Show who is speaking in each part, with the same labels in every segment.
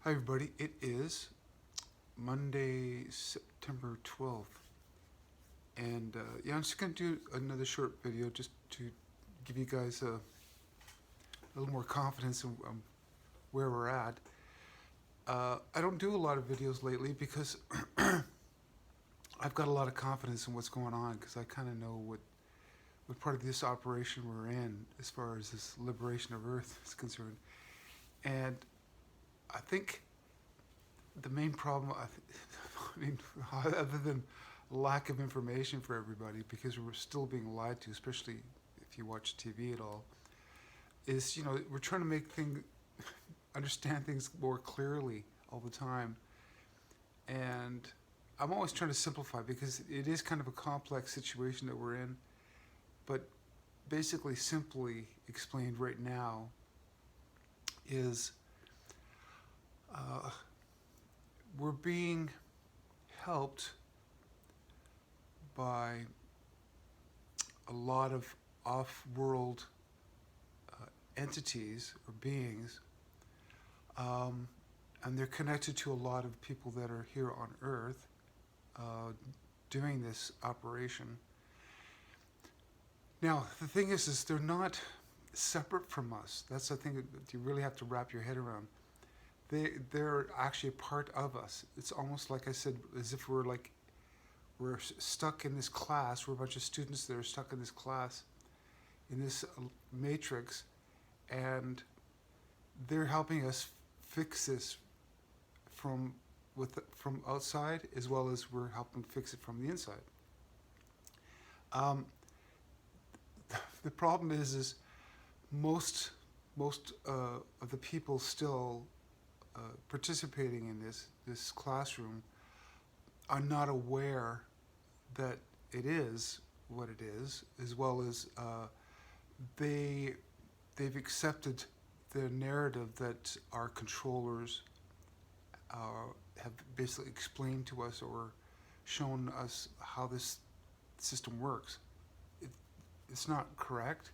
Speaker 1: Hi everybody, it is Monday, September 12th, and yeah, I'm just going to do another short video just to give you guys a little more confidence in where we're at. I don't do a lot of videos lately because I've got a lot of confidence in what's going on because I kind of know what part of this operation we're in as far as this liberation of Earth is concerned. And I think the main problem, I mean, other than lack of information for everybody, because we're still being lied to, especially if you watch TV at all, is we're trying to make things, understand things more clearly all the time, and I'm always trying to simplify because it is kind of a complex situation that we're in. But basically, simply explained right now is uh, we're being helped by a lot of off-world entities or beings, and they're connected to a lot of people that are here on Earth doing this operation. Now, the thing is they're not separate from us. That's the thing that you really have to wrap your head around. They're actually a part of us. It's almost like I said, as if we're stuck in this class. We're a bunch of students that are stuck in this class, in this matrix, and they're helping us fix this from outside, as well as we're helping fix it from the inside. Um, the problem is most of the people still participating in this classroom are not aware that it is what it is, as well as they've accepted the narrative that our controllers have basically explained to us or shown us how this system works. It's not correct.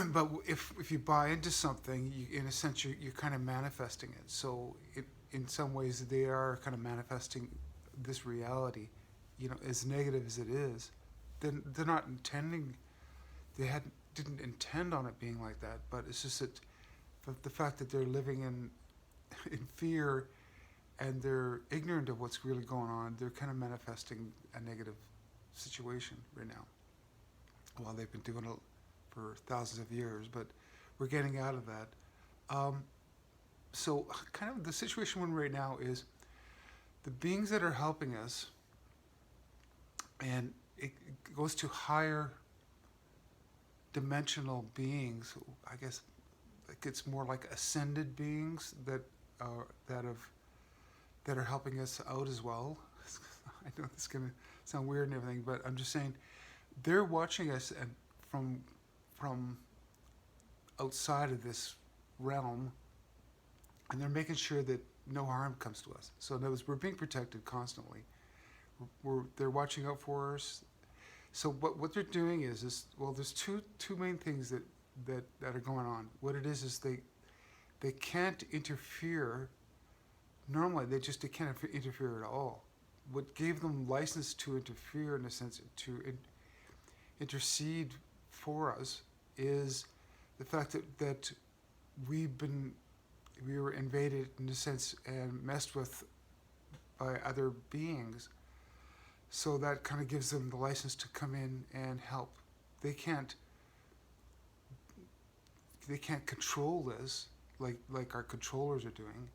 Speaker 1: But if you buy into something, in a sense, you're kind of manifesting it. So in some ways, they are kind of manifesting this reality, as negative as it is. Then they're not intending. Didn't intend on it being like that. But it's just that the fact that they're living in fear and they're ignorant of what's really going on, they're kind of manifesting a negative situation right now. Well, they've been doing it for thousands of years, but we're getting out of that. So kind of the situation we're in right now is the beings that are helping us, and it goes to higher dimensional beings. I guess it's more like ascended beings that are helping us out as well. I know this is gonna sound weird and everything, but I'm just saying they're watching us and from outside of this realm, and they're making sure that no harm comes to us. So in other words, we're being protected constantly. They're watching out for us. So what they're doing is well, there's two main things that are going on. What it is they can't interfere. Normally they can't interfere at all. What gave them license to interfere, in a sense, to intercede for us, is the fact that we were invaded, in a sense, and messed with by other beings. So that kind of gives them the license to come in and help. They can't control this like our controllers are doing.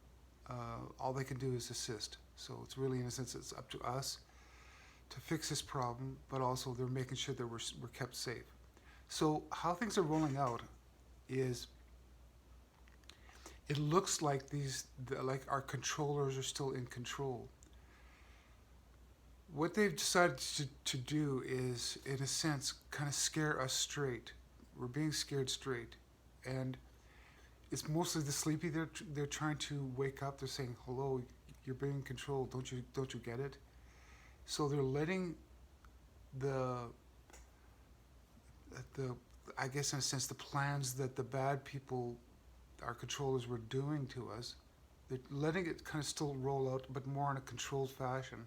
Speaker 1: All they can do is assist. So it's really, in a sense, it's up to us to fix this problem, but also they're making sure that we're kept safe. So how things are rolling out is, it looks like like our controllers are still in control. What they've decided to do is, in a sense, kind of scare us straight. We're being scared straight, and it's mostly the sleepy. They're trying to wake up. They're saying, "Hello, you're being controlled. Don't you get it?" So they're letting the I guess, in a sense, the plans that the bad people our controllers were doing to us. They're letting it kind of still roll out, but more in a controlled fashion.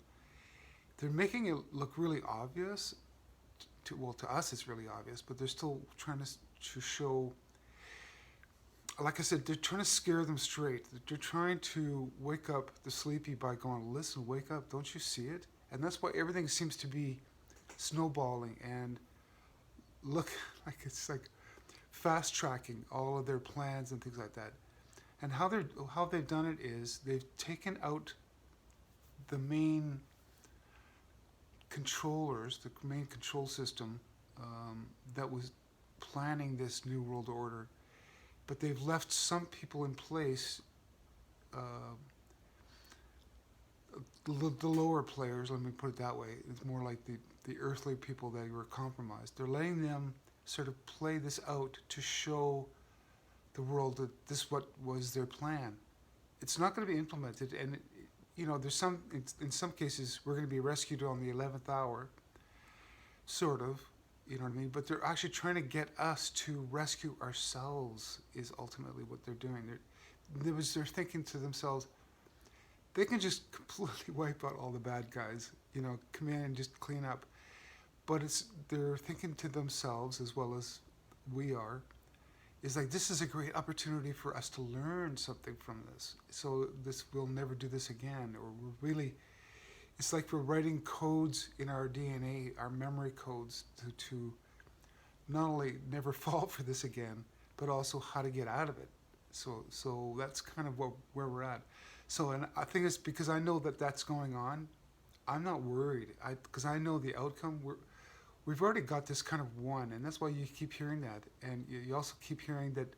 Speaker 1: They're making it look really obvious. To us, it's really obvious, but they're still trying to show. Like I said, they're trying to scare them straight. They're trying to wake up the sleepy by going, "Listen, wake up! Don't you see it?" And that's why everything seems to be snowballing and look like it's like fast tracking all of their plans and things like that. And how they've done it is they've taken out the main controllers, the main control system that was planning this new world order, but they've left some people in place. Uh, the lower players, let me put it that way. It's more like the earthly people that were compromised. They're letting them sort of play this out to show the world that this what was their plan. It's not going to be implemented, and there's some in some cases we're going to be rescued on the 11th hour, sort of, you know what I mean. But they're actually trying to get us to rescue ourselves. Is ultimately what they're doing. They're thinking to themselves, they can just completely wipe out all the bad guys, come in and just clean up. But they're thinking to themselves as well as we are. Is like, this is a great opportunity for us to learn something from this. So we'll never do this again. Or it's like we're writing codes in our DNA, our memory codes to not only never fall for this again, but also how to get out of it. So that's kind of where we're at. So, and I think it's because I know that that's going on. I'm not worried because I know the outcome. We've already got this kind of won, and that's why you keep hearing that, and you also keep hearing that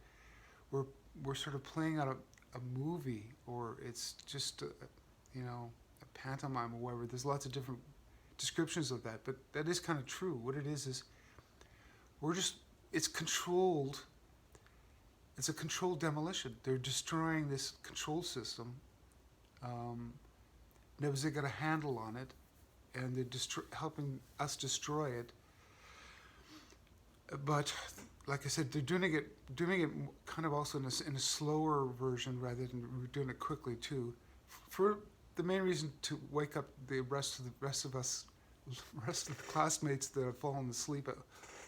Speaker 1: we're sort of playing out a movie, or it's just a pantomime or whatever. There's lots of different descriptions of that, but that is kind of true. What it is it's controlled. It's a controlled demolition. They're destroying this control system. They've got a handle on it, and they're helping us destroy it. But like I said, they're doing it kind of also in a slower version rather than doing it quickly too, for the main reason to wake up the rest of the classmates that have fallen asleep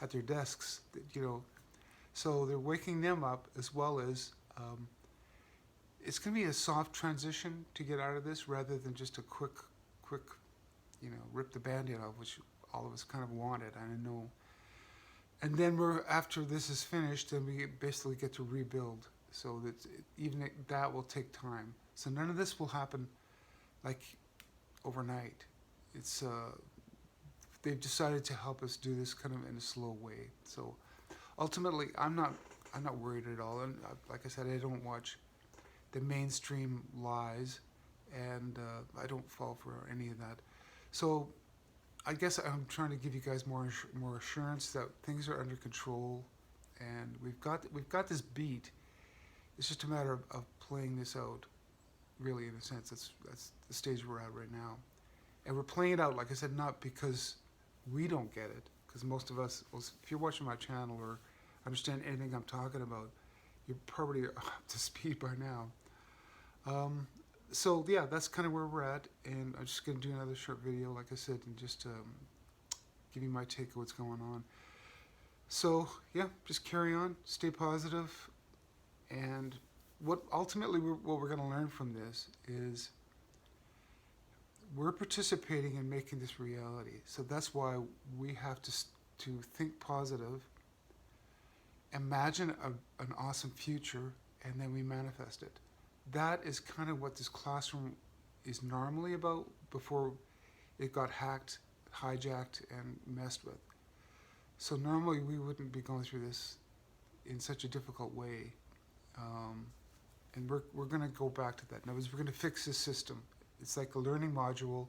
Speaker 1: at their desks. So they're waking them up as well as. It's going to be a soft transition to get out of this rather than just a quick, rip the Band-Aid off, which all of us kind of wanted, I know. And then after this is finished, then we basically get to rebuild. So that even that will take time. So none of this will happen like overnight. It's they've decided to help us do this kind of in a slow way. So ultimately, I'm not worried at all. And like I said, I don't watch the mainstream lies, and I don't fall for any of that. So I guess I'm trying to give you guys more assurance that things are under control, and we've got this beat. It's just a matter of playing this out, really, in a sense. That's the stage we're at right now, and we're playing it out, like I said, not because we don't get it, because most of us, if you're watching my channel or understand anything I'm talking about, you're probably up to speed by now. So yeah, that's kind of where we're at, and I'm just going to do another short video, like I said, and just give you my take of what's going on. So yeah, just carry on, stay positive, and what we're going to learn from this is we're participating in making this reality. So that's why we have to think positive, imagine an awesome future, and then we manifest it. That is kind of what this classroom is normally about before it got hacked, hijacked, and messed with. So normally we wouldn't be going through this in such a difficult way. And we're going to go back to that. In other words, we're going to fix this system. It's like a learning module,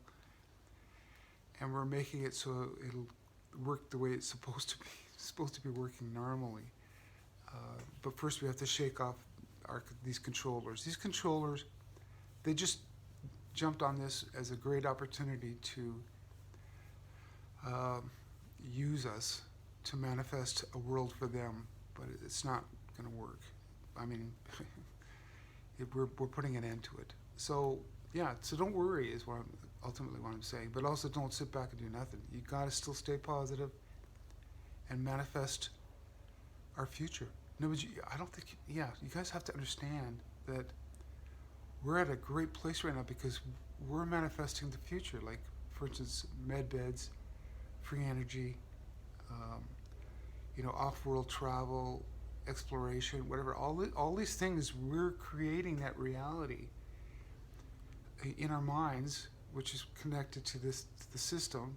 Speaker 1: and we're making it so it'll work the way it's supposed to be. It's supposed to be working normally. But first we have to shake off these controllers. These controllers, they just jumped on this as a great opportunity to use us to manifest a world for them, but it's not going to work. I mean, we're putting an end to it. So yeah, so don't worry is what I'm ultimately what I'm saying. But also don't sit back and do nothing. You gotta still stay positive and manifest our future. No, but I don't think. Yeah, you guys have to understand that we're at a great place right now because we're manifesting the future. Like, for instance, med beds, free energy, um, off-world travel, exploration, whatever. All these things, we're creating that reality in our minds, which is connected to the system,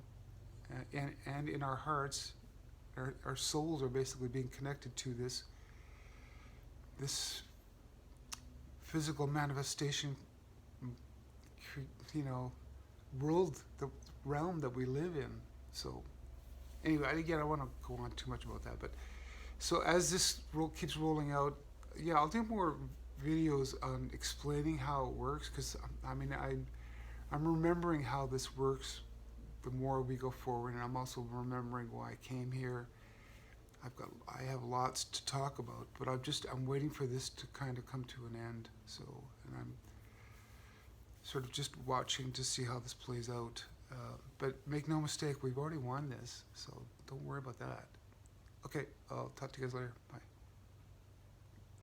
Speaker 1: and in our hearts. Our souls are basically being connected to this physical manifestation, you know, world, the realm that we live in. So anyway, again, I want to go on too much about that, but so as this keeps rolling out, yeah, I'll do more videos on explaining how it works, because I'm remembering how this works the more we go forward, and I'm also remembering why I came here. I have lots to talk about, but I'm waiting for this to kind of come to an end. So, and I'm sort of just watching to see how this plays out. But make no mistake, we've already won this, so don't worry about that. Okay, I'll talk to you guys later. Bye.